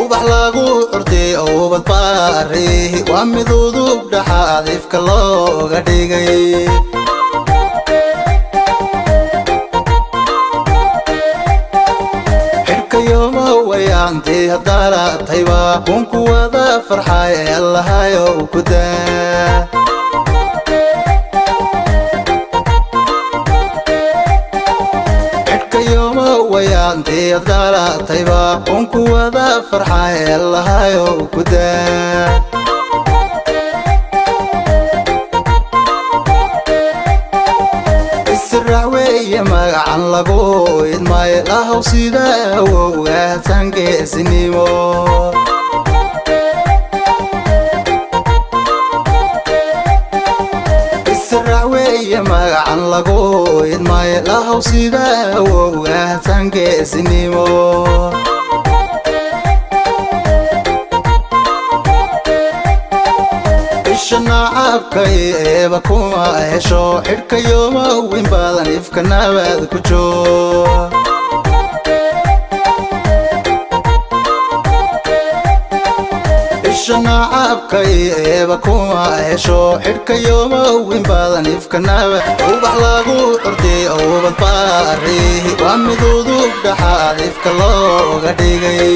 ubax lagu orday oo badbaari waa midudub dhaxaad ifka looga dhigay xirkayoma wayaantii hadaalatayba kunku wada farxay allahayo ku daa ويانتي أدارا طيبا ونكو وذا فرحة يلا هايو كدا السرعوية مقعن لقو إدماي لاهو سيدا وغاتانكي سنيمو السرعوية مقعن لقو إدماي لاهو سيدا وغاتانكي سنيمو ishana abkay eeba kuma hesho xirkayoma weyn badan ifka nabad ku joog ishana abkay eeba kuma hesho xirkayoma weyn badan ifka nabad ubax lagu orday oo badbaari waa midudub dhaxaad ifka looga dhigay